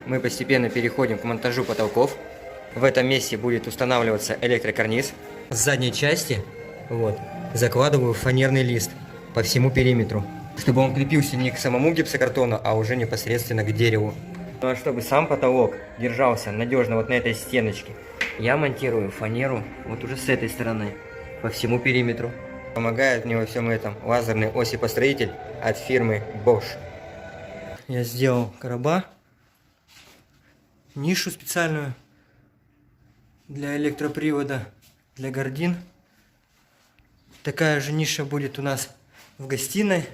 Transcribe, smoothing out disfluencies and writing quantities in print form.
Мы постепенно переходим к монтажу потолков. В этом месте будет устанавливаться электрокарниз. С задней части вот, закладываю фанерный лист по всему периметру, чтобы он крепился не к самому гипсокартону, а уже непосредственно к дереву. Ну а чтобы сам потолок держался надежно вот на этой стеночке, я монтирую фанеру вот уже с этой стороны по всему периметру. Помогает мне во всем этом лазерный осипостроитель от фирмы Bosch. Я сделал короба, нишу специальную для электропривода, для гордин. Такая же ниша будет у нас в гостиной.